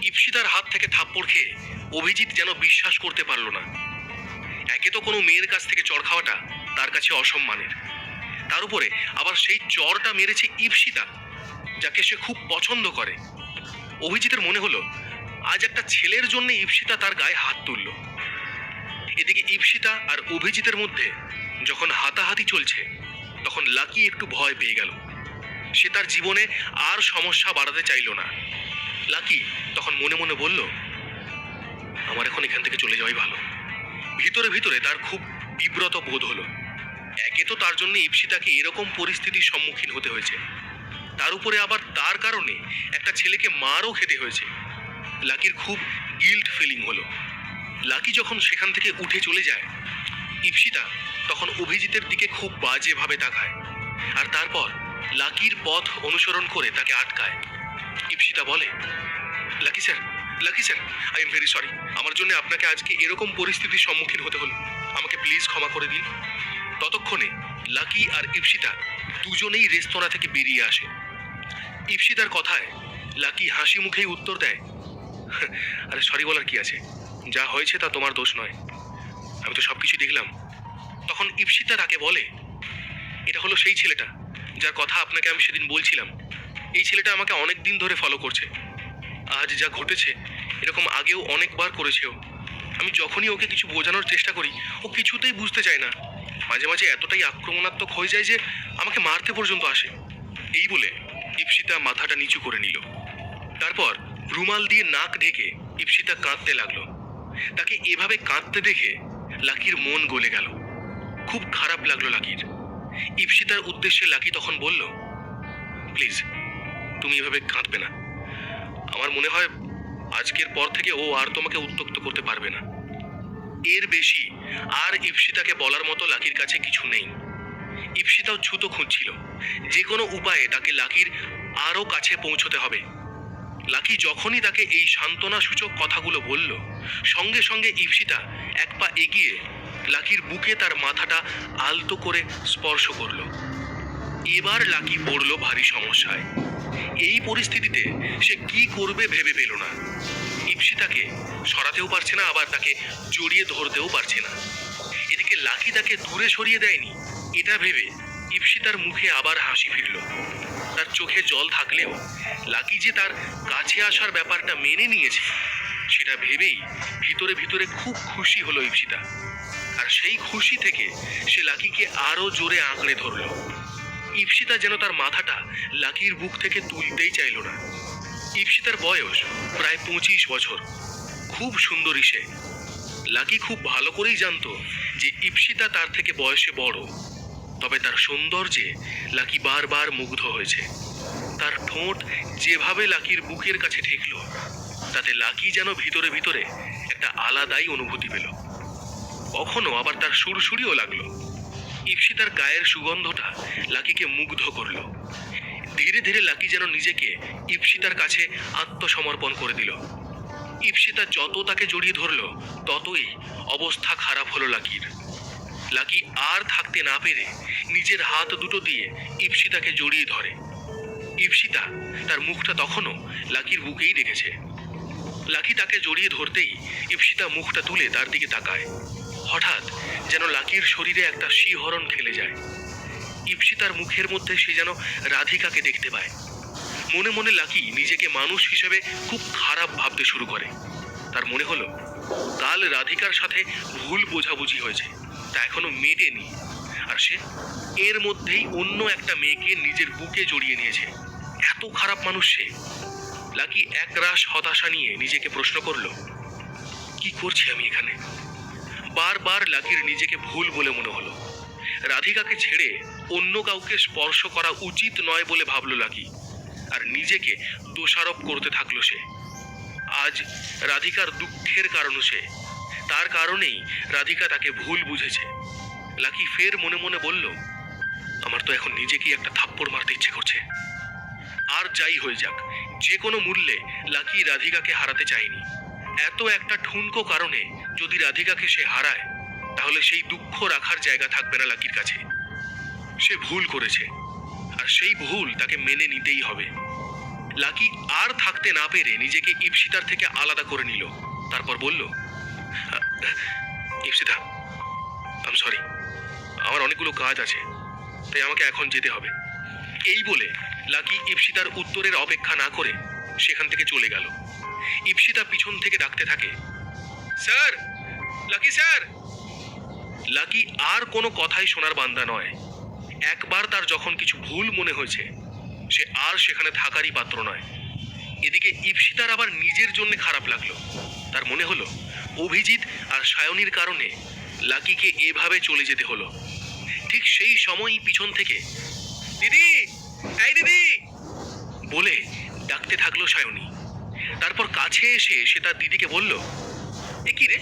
ইপ্সিতার হাত থেকে থাপ্পড় খেয়ে অভিজিৎ যেন বিশ্বাস করতে পারল না। একে তো কোনো মেয়ের কাছ থেকে চড় খাওয়াটা তার কাছে অসম্মানের, তার উপরে আবার সেই চড়টা মেরেছে ইপ্সিতা, যাকে সে খুব পছন্দ করে। অভিজিতের মনে হলো আজ একটা ছেলের জন্য ইপ্সিতা তার গায়ে হাত তুলল। এদিকে ইপ্সিতা আর অভিজিতের মধ্যে যখন হাতাহাতি চলছে, তখন লাকি একটু ভয় পেয়ে গেল। সে তার জীবনে আর সমস্যা বাড়াতে চাইল না। লাকি তখন মনে মনে বলল, আমার এখন এখান থেকে চলে যাওয়াই ভালো। ভিতরে ভিতরে তার খুব বিব্রত বোধ হলো। একে তো তার জন্য ইপ্সিতাকে এরকম পরিস্থিতির সম্মুখীন হতে হয়েছে, তার উপরে আবার তার কারণে একটা ছেলেকে মারও খেতে হয়েছে। লাকির খুব গিল্ট ফিলিং হলো। লাকি যখন সেখান থেকে উঠে চলে যায়, ইপ্সিতা তখন অভিজিতের দিকে খুব বাজেভাবে তাকায়, আর তারপর লাকির পথ অনুসরণ করে তাকে আটকায়। ইপ্সিতা বলে, lucky sir, lucky sir, I am very sorry, আমার জন্য আপনাকে আজকে এরকম পরিস্থিতির সম্মুখীন হতে হলো, আমাকে প্লিজ ক্ষমা করে দিন। ততক্ষণে লাকি আর ইপ্সিতা দুজনেই রেস্তোরাঁ থেকে বেরিয়ে আসে। ইপ্সিতার কথায় লাকি হাসি মুখেই উত্তর দেয়, আরে সরি বলার কি আছে, যা হয়েছে তা তোমার দোষ নয়, আমি তো সব কিছু দেখলাম। তখন ইপ্সিতা তাকে বলে, এটা হলো সেই ছেলেটা যার কথা আপনাকে আমি সেদিন বলছিলাম। এই ছেলেটা আমাকে অনেক দিন ধরে ফলো করছে। আজ যা ঘটেছে এরকম আগেও অনেকবার করেছে ও। আমি যখনই ওকে কিছু বোঝানোর চেষ্টা করি, ও কিছুতেই বুঝতে চায় না। মাঝে মাঝে এতটাই আক্রমণাত্মক হয়ে যায় যে আমাকে মারতে পর্যন্ত আসে। এই বলে ইপ্সিতা মাথাটা নিচু করে নিল। তারপর রুমাল দিয়ে নাক ঢেকে ইপ্সিতা কাঁদতে লাগলো। তাকে এভাবে কাঁদতে দেখে লাকির মন গলে গেল। খুব খারাপ লাগলো লাকির। ইপ্সিতার উদ্দেশ্যে লাকি তখন বলল, প্লিজ তুমি এভাবে কাঁদবে না। আমার মনে হয় আজকের পর থেকে ও আর তোমাকে উত্ত্যক্ত করতে পারবে না। এর বেশি আর ইপ্সিতাকে বলার মতো লাকির কাছে কিছু নেই। ইপ্সিতাও ছুতো খুঁজছিল, যে কোনো উপায়ে তাকে লাকির আরও কাছে পৌঁছতে হবে। লাকি যখনই তাকে এই সান্ত্বনা সূচক কথাগুলো বলল, সঙ্গে সঙ্গে ইপ্সিতা এক পা এগিয়ে লাকির বুকে তার মাথাটা আলতো করে স্পর্শ করল। এবার লাকি পড়ল ভারী সমস্যায়। এই পরিস্থিতিতে সে কি করবে ভেবে পেল না। ইপ্সিতাকে সরাতেও পারছে না, আবার তাকে জড়িয়ে ধরতেও পারছে না। এদিকে লাকি তাকে দূরে সরিয়ে দেয়নি, এটা ভেবে ইপ্সিতার মুখে আবার হাসি ফিরল। তার চোখে জল থাকলেও লাকি যে তার কাছে আসার ব্যাপারটা মেনে নিয়েছে, সেটা ভেবেই ভিতরে ভিতরে খুব খুশি হলো ইপ্সিতা। আর সেই খুশি থেকে সে লাকিকে আরো জোরে আঁকড়ে ধরল। ইপ্সিতা যেন তার মাথাটা লাকির বুক থেকে তুলতেই চাইল না। ইপ্সিতার বয়স প্রায় 25 বছর, খুব সুন্দরী সে। লাকি খুব ভালো করেই জানতো যে ইপ্সিতা তার থেকে বয়সে বড়, তবে তার সৌন্দর্যে লাকি বারবার মুগ্ধ হয়েছে। তার ঠোঁট যেভাবে লাকির বুকের কাছে ঠেকল, তাতে লাকি যেন ভিতরে ভিতরে একটা আলাদাই অনুভূতি পেল। কখনো আবার তার সুরসুরিও লাগলো। ইপ্সিতার গায়ের সুগন্ধটা লাকিকে মুগ্ধ করলো। ধীরে ধীরে লাকি যেন নিজেকে ইপ্সিতার কাছে আত্মসমর্পণ করে দিল। ইপ্সিতা যত তাকে জড়িয়ে ধরল, ততই অবস্থা খারাপ হলো লাকির। লাকি আর থাকতে না পেরে নিজের হাত দুটো দিয়ে ইপ্সিতাকে জড়িয়ে ধরে। ইপ্সিতা তার মুখটা তখনও লাকির বুকেই রেখেছে। লাকি তাকে জড়িয়ে ধরতেই ইপ্সিতা মুখটা তুলে তার দিকে তাকায়। হঠাৎ যেন লাকির শরীরে একটা শিহরণ খেলে যায়। ইপ্সিতার মুখের মধ্যে সে যেন রাধিকাকে দেখতে পায়। মনে মনে লাকি নিজেকে মানুষ হিসেবে খুব খারাপ ভাবতে শুরু করে। তার মনে হলো কাল রাধিকার সাথে ভুল বোঝাবুঝি হয়েছে, তা এখনো মেটেনি, আর সে এর মধ্যেই অন্য একটা মেয়েকে নিজের বুকে জড়িয়ে নিয়েছে। এত খারাপ মানুষ সে। লাকি একরাশ হতাশা নিয়ে নিজেকে প্রশ্ন করলো, কি করছি আমি এখানে? বারবার লাকির নিজেকে ভুল বলে মনে হলো। রাধিকাকে ছেড়ে অন্য কাউকে স্পর্শ করা উচিত নয় বলে ভাবলো লাকি, আর নিজেকে দোষারোপ করতে থাকলো সে। আজ রাধিকার দুঃখের কারণ সে, তার কারণেই রাধিকা তাকে ভুল বুঝেছে। লাকি ফের মনে মনে বলল, আমার তো এখন নিজেকেই একটা থাপ্পড় মারতে ইচ্ছে করছে। আর যাই হয়ে যাক, যে কোনো মূল্যে লাকি রাধিকাকে হারাতে চায়নি। এত একটা ঠুনকো কারণে যদি রাধিকাকে সে হারায়, তাহলে সেই দুঃখ রাখার জায়গা থাকবে না লাকির কাছে। সে ভুল করেছে, আর সেই ভুল তাকে মেনে নিতেই হবে। লাকি আর থাকতে না পেরে নিজেকে ইপসিতার থেকে আলাদা করে নিল। তারপর বলল, ইপসিতা, আই এম সরি, আমার অনেকগুলো কাজ আছে, তাই আমাকে এখন যেতে হবে। এই বলে লাকি ইপসিতার উত্তরের অপেক্ষা না করে সেখান থেকে চলে গেল। ইপসিতা পিছন থেকে ডাকতে থাকে, স্যার, লাকি স্যার। লাকি আর কোনো কথাই শোনার বান্দা নয়। একবার তার যখন কিছু ভুল মনে হয়েছে, সে আর সেখানে থাকারই পাত্র নয়। এদিকে ইপসিতার আবার নিজের জন্য খারাপ লাগলো। তার মনে হলো অভিজিৎ আর সায়নীর কারণে লাকিকে এভাবে চলে যেতে হলো। ঠিক সেই সময়ই পিছন থেকে, দিদি, এই দিদি বলে ডাকতে থাকলো সায়নী। তারপর কাছে এসে সে তার দিদিকে বলল, এ কি রে,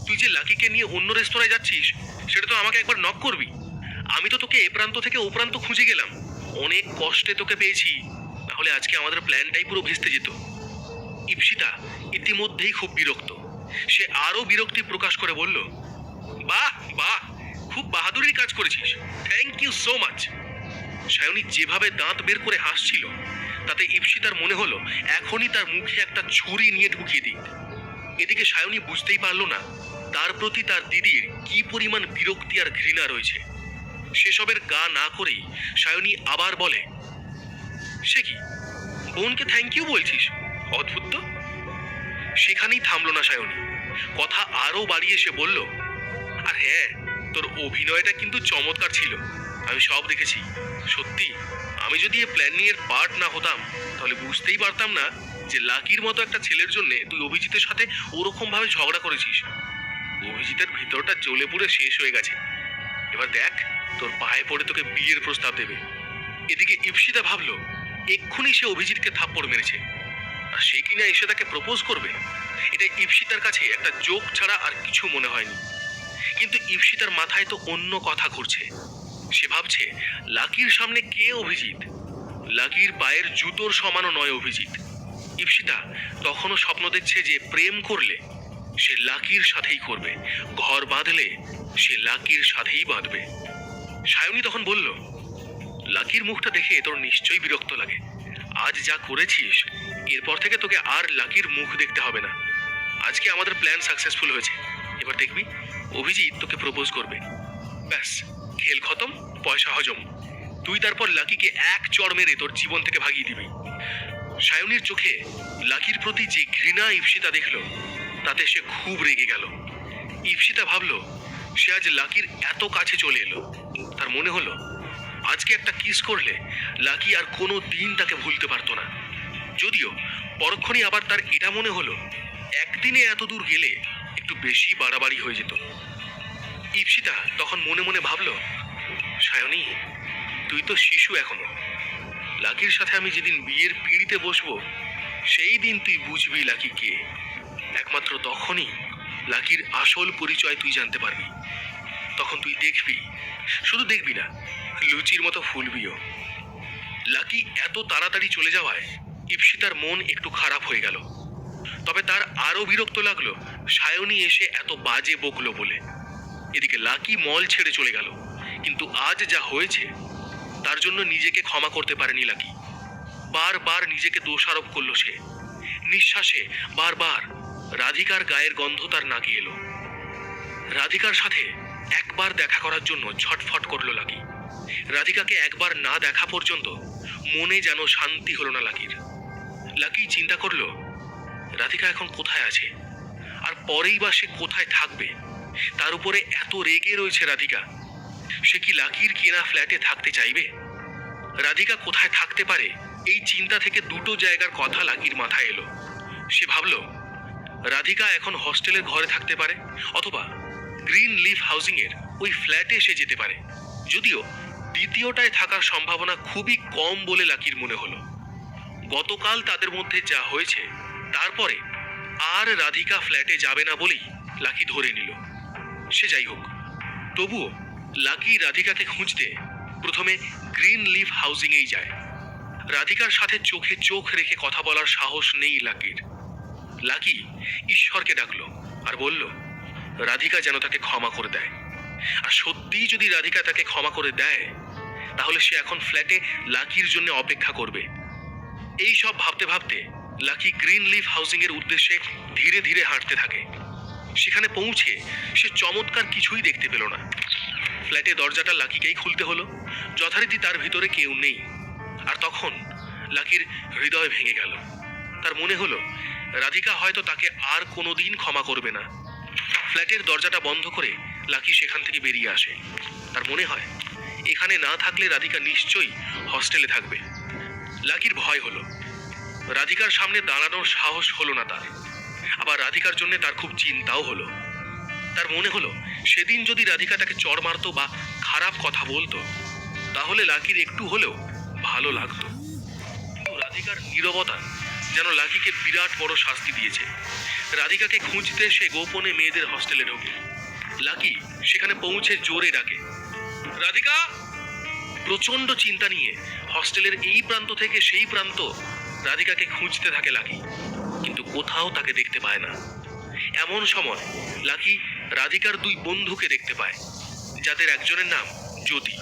তুই যে লাকিকে নিয়ে অন্য রেস্তোরাঁয় যাচ্ছিস, সেটা তো আমাকে একবার নক করবি। আমি তো তোকে এ প্রান্ত থেকে ও প্রান্ত খুঁজে গেলাম, অনেক কষ্টে তোকে পেয়েছি, নাহলে আজকে আমাদের প্ল্যানটাই পুরো ভেস্তে যেত। ইপসিতা ইতিমধ্যেই খুব বিরক্ত। সে আরো বিরক্তি প্রকাশ করে বলল, বাহ বাহ, খুব বাহাদুরির কাজ করেছিস, thank you so much. Sayani যেভাবে দাঁত বের করে হাসছিল, তাতে ইপসিতার মনে হলো এখনই তার মুখে একটা ছুরি নিয়ে ঢুকিয়ে দিক। এদিকে সায়নী বুঝতেই পারল না তার প্রতি তার দিদির কি পরিমাণ বিরক্তি আর ঘৃণা রয়েছে। সেসবের গা না করেই সায়নী আবার বলে, সে কি, বোনকে থ্যাংক ইউ বলছিস, অদ্ভুত তো। সেখানেই থামলো না সায়নী, কথা আরো বাড়িয়ে সে বলল, আর হ্যাঁ, তোর অভিনয়টা কিন্তু চমৎকার ছিল, আমি সব দেখেছি। সত্যি, আমি যদি এই প্ল্যানিং এর পার্ট না হতাম, তাহলে বুঝতেই পারতাম না যে লাকির মতো একটা ছেলের জন্য তুই অভিজিতের সাথে ওরকম ভাবে ঝগড়া করেছিস। অভিজিতের ভিতরটা জ্বলে পুড়ে শেষ হয়ে গেছে। এবার দেখ, তোর পায়ে পড়ে তোকে বিয়ের প্রস্তাব দেবে। এদিকে ইপসিতা ভাবলো এক্ষুনি সে অভিজিৎকে থাপ্পড় মেরেছে, আর সে কিনা এসে তাকে প্রপোজ করবে। এটা ইপসিতার কাছে একটা জোক ছাড়া আর কিছু মনে হয়নি। কিন্তু ইপসিতার মাথায় তো অন্য কথা ঘুরছে। সে ভাবছে, লাকির সামনে কে অভিজিৎ? লাকির পায়ের জুতোর সমানও নয় অভিজিৎ। ইপসিতা তখনও স্বপ্ন দেখছে যে প্রেম করলে সে লাকির সাথেই করবে, ঘর বাঁধলে সে লাকির সাথেই বাঁধবে। সায়নী তখন বলল, লাকির মুখটা দেখে তোর নিশ্চয়ই বিরক্ত লাগে। আজ যা করেছিস, এরপর থেকে তোকে আর লাকির মুখ দেখতে হবে না। আজকে আমাদের প্ল্যান সাকসেসফুল হয়েছে, এবার দেখবি অভিজিৎ তোকে প্রপোজ করবে। ব্যাস, খেল খতম, পয়সা হজম। তুই তারপর লাকিকে এক চড় মেরে তোর জীবন থেকে ভাগিয়ে দিবি। সায়নীর চোখে লাকির প্রতি যে ঘৃণা ইপসিতা দেখল, তাতে সে খুব রেগে গেল। ইপসিতা ভাবল সে আজ লাকির এত কাছে চলে এলো, তার মনে হলো আজকে একটা কিস করলে লাকি আর কোনো দিন তাকে ভুলতে পারতো না। যদিও পরক্ষণই আবার তার এটা মনে হলো একদিনে এত দূর গেলে একটু বেশি বাড়াবাড়ি হয়ে যেত। ইপসিতা তখন মনে মনে ভাবল, সায়নী, তুই তো শিশু এখনো। লাকির সাথে আমি যেদিন বিয়ের পিঁড়িতে বসবো, সেই দিন তুই বুঝবি লাকি কে। একমাত্র তখনই লাকির আসল পরিচয় তুই জানতে পারবি। তখন তুই দেখবি, শুধু দেখবি না, লুচির মতো ফুলবিও। লাকি এত তাড়াতাড়ি চলে যাওয়ায় ইপসিতার মন একটু খারাপ হয়ে গেল। তবে তার আরো বিরক্ত লাগলো সায়নী এসে এত বাজে বকলো বলে। এদিকে লাকি মল ছেড়ে চলে গেল, কিন্তু আজ যা হয়েছে তার জন্য নিজেকে ক্ষমা করতে পারেনি লাকি। বারবার নিজেকে দোষারোপ করলো সে। নিঃশ্বাসে বারবার রাধিকার গায়ের গন্ধ তার নাকে এলো। রাধিকার সাথে একবার দেখা করার জন্য ছটফট করলো লাকি। রাধিকাকে একবার না দেখা পর্যন্ত মনে যেন শান্তি হলো না লাকির। লাকি চিন্তা করলো রাধিকা এখন কোথায় আছে, আর পরেই বা সে কোথায় থাকবে। তার উপরে এত রেগে রয়েছে রাধিকা। সে কি লাকির কেনা ফ্ল্যাটে থাকতে চাইবে? রাধিকা কোথায় থাকতে পারে, এই চিন্তা থেকে দুটো জায়গার কথা লাকির মাথায় এলো। সে ভাবলো রাধিকা এখন হস্টেলের ঘরে থাকতে পারে, অথবা গ্রিন লিফ হাউজিং এর ওই ফ্ল্যাটে এসে যেতে পারে। যদিও দ্বিতীয়টায় থাকার সম্ভাবনা খুবই কম বলে লাকির মনে হলো। গতকাল তাদের মধ্যে যা হয়েছে, তারপরে আর রাধিকা ফ্ল্যাটে যাবে না বলেই লাকি ধরে নিল। সে যাই হোক, তবুও লাকি রাধিকাকে খুঁজতে প্রথমে গ্রিন লিফ হাউজিংয়েই যায়। রাধিকার সাথে চোখে চোখ রেখে কথা বলার সাহস নেই লাকির। লাকি ঈশ্বরকে ডাকলো আর বলল রাধিকা যেন তাকে ক্ষমা করে দেয়। আর সত্যিই যদি রাধিকা তাকে ক্ষমা করে দেয়, তাহলে সে এখন ফ্ল্যাটে লাকির জন্য অপেক্ষা করবে। এই সব ভাবতে ভাবতে লাকি গ্রিন লিফ হাউজিং এর উদ্দেশ্যে ধীরে ধীরে হাঁটতে থাকে। সেখানে পৌঁছে সে চমৎকার কিছুই দেখতে পেল না। ফ্ল্যাটে দরজাটা লাকিকেই খুলতে হলো। যথারীতি তার ভিতরে কেউ নেই। আর তখন লাকির হৃদয় ভেঙে গেল। তার মনে হলো রাধিকা হয়তো তাকে আর কোনোদিন ক্ষমা করবে না। ফ্ল্যাটের দরজাটা বন্ধ করে লাকি সেখান থেকে বেরিয়ে আসে। তার মনে হয় এখানে না থাকলে রাধিকা নিশ্চয়ই হস্টেলে থাকবে। লাকির ভয় হলো, রাধিকার সামনে দাঁড়ানোর সাহস হলো না তার। আবার রাধিকার জন্য তার খুব চিন্তাও হলো। তার মনে হলো সেদিন যদি রাধিকা তাকে চড় মারতো বা খারাপ কথা বলতো তাহলে লাকির একটু হলেও ভালো লাগতো। কিন্তু রাধিকার নীরবতা যেন লাকিকে বিরাট বড় শাস্তি দিয়েছে। রাধিকাকে খুঁজতে সে গোপনে মেয়েদের হস্টেলে ঢোকে। লাকি সেখানে পৌঁছে জোরে ডাকে, রাধিকা। প্রচন্ড চিন্তা নিয়ে হস্টেলের এই প্রান্ত থেকে সেই প্রান্ত রাধিকাকে খুঁজতে থাকে লাকি, কিন্তু কোথাও তাকে দেখতে পায় না। এমন সময় লাকি রাধিকার দুই বন্ধুকে দেখতে পায়, যাদের একজনের নাম জ্যোতি।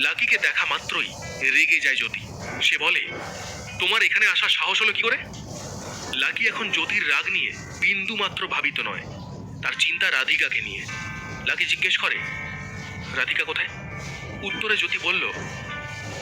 লাকিকে দেখা মাত্রই রেগে যায় জ্যোতি। সে বলে, তোমার এখানে আসার সাহস হলো কি করে? লাকি এখন জ্যোতির রাগ নিয়ে বিন্দু মাত্র ভাবিত নয়। তার চিন্তা রাধিকাকে নিয়ে। লাকি জিজ্ঞেস করে, রাধিকা কোথায়? উত্তরে জ্যোতি বলল,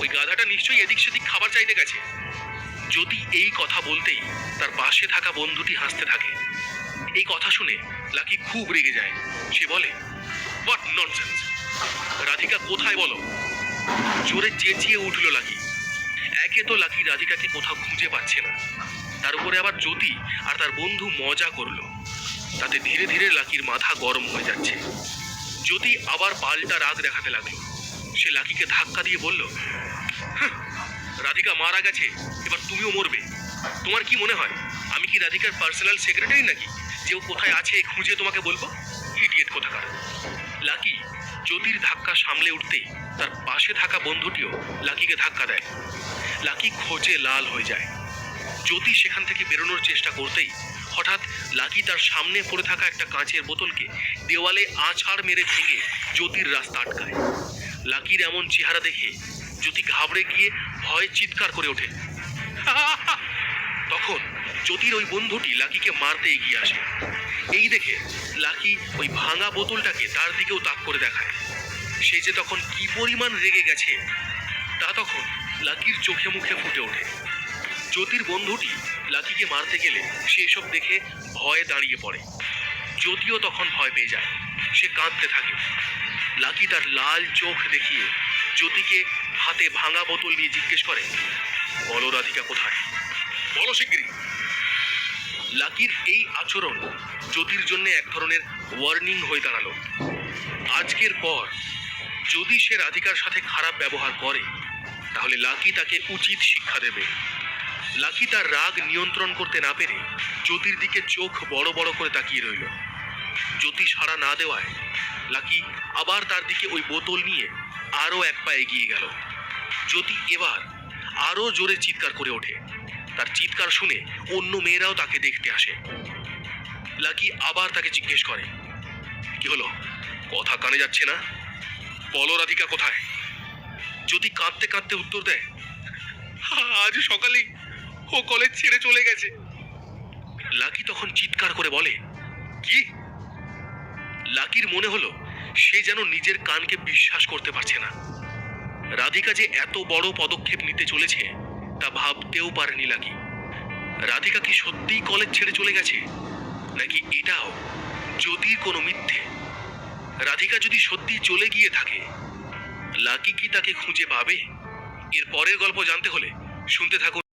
ওই গাধাটা নিশ্চয়ই এদিক সেদিক খাবার চাইতে গেছে। জ্যোতি এই কথা বলতেই তার পাশে থাকা বন্ধুটি হাসতে থাকে। এই কথা শুনে লাকি খুব রেগে যায়। সে বলে, হোয়াট ননসেন্স! রাধিকা কোথায় বলো? জোরে চেঁচিয়ে উঠল লাকি। একে তো লাকি রাধিকাকে কোথাও খুঁজে পাচ্ছে না, তার উপরে আবার জ্যোতি আর তার বন্ধু মজা করলো। তাতে ধীরে ধীরে লাকির মাথা গরম হয়ে যাচ্ছে। জ্যোতি আবার পাল্টা রাগ দেখাতে লাগলো। সে লাকিকে ধাক্কা দিয়ে বলল, রাধিকা মারা গেছে, এবার তুমিও মরবে। তোমার কি মনে হয় আমি কি রাধিকার পার্সোনাল সেক্রেটারি নাকি যে ও কোথায় আছে খুঁজে তোমাকে বলবো? ইডিয়েট কোথাকার! লাকি জ্যোতির ধাক্কা সামলে উঠতেই তার পাশে থাকা বন্ধুটিও লাকিকে ধাক্কা দেয়। লাকি খোঁজে লাল হয়ে যায়। জ্যোতি সেখান থেকে বেরোনোর চেষ্টা করতেই হঠাৎ লাকি তার সামনে পড়ে থাকা একটা কাঁচের বোতলকে দেওয়ালে আছাড় মেরে ভেঙে জ্যোতির রাস্তা আটকায়। লাকির এমন চেহারা দেখে জ্যোতি ঘাবড়ে গিয়ে ভয়ে চিৎকার করে ওঠে। তখন জ্যোতির ওই বন্ধুটি লাকিকে মারতে এগিয়ে আসে। এই দেখে লাকি ওই ভাঙা বোতলটাকে তার দিকেও তাক করে দেখায়। সে যে তখন কি পরিমাণ রেগে গেছে তা তখন লাকির চোখে মুখে ফুটে ওঠে। জ্যোতির বন্ধুটি লাকিকে মারতে গেলে সে এসব দেখে ভয়ে দাঁড়িয়ে পড়ে। জ্যোতিও তখন ভয় পেয়ে যায়। সে কাঁদতে থাকে। লাকি তার লাল চোখ দেখিয়ে জ্যোতিকে হাতে ভাঙা বোতল নিয়ে জিজ্ঞেস করে, বলো রাধিকা কোথায়? বলো শিগগিরই। লাকির এই আচরণ জ্যোতির জন্য এক ধরনের ওয়ার্নিং হয়ে দাঁড়ালো। আজকের পর যদি সে রাধিকার সাথে খারাপ ব্যবহার করে তাহলে লাকি তাকে উচিত শিক্ষা দেবে। লাকি তার রাগ নিয়ন্ত্রণ করতে না পেরে জ্যোতির দিকে চোখ বড় বড় করে তাকিয়ে রইল। জ্যোতি সাড়া না দেওয়ায় লাকি আবার তার দিকে ওই বোতল নিয়ে আরো এক পা এগিয়ে গেল। জ্যোতি এবার আরো জোরে চিৎকার করে ওঠে। তার চিৎকার শুনে অন্য মেয়েরাও তাকে দেখতে আসে। লাকি আবার তাকে জিজ্ঞেস করে, কি হলো? কথা কানে যাচ্ছে না? বলো রাধিকা কোথায়? জ্যোতি কাঁদতে কাঁদতে উত্তর দেয়, আজ সকালেই ও কলেজ ছেড়ে চলে গেছে। লাকি তখন চিৎকার করে বলে, কি? লাকির মনে হলো সে যেন নিজের কানকে বিশ্বাস করতে পারছে না। রাধিকা যে এত বড় পদক্ষেপ নিতে চলেছে তা ভাবতেও পারেনি লাকি। রাধিকা কি সত্যিই কলেজ ছেড়ে চলে গেছে, নাকি এটাও জ্যোতির কোনো মিথ্যে? রাধিকা যদি সত্যি চলে গিয়ে থাকে, লাকি কি তাকে খুঁজে পাবে? এর পরের গল্প জানতে হলে শুনতে থাকুন।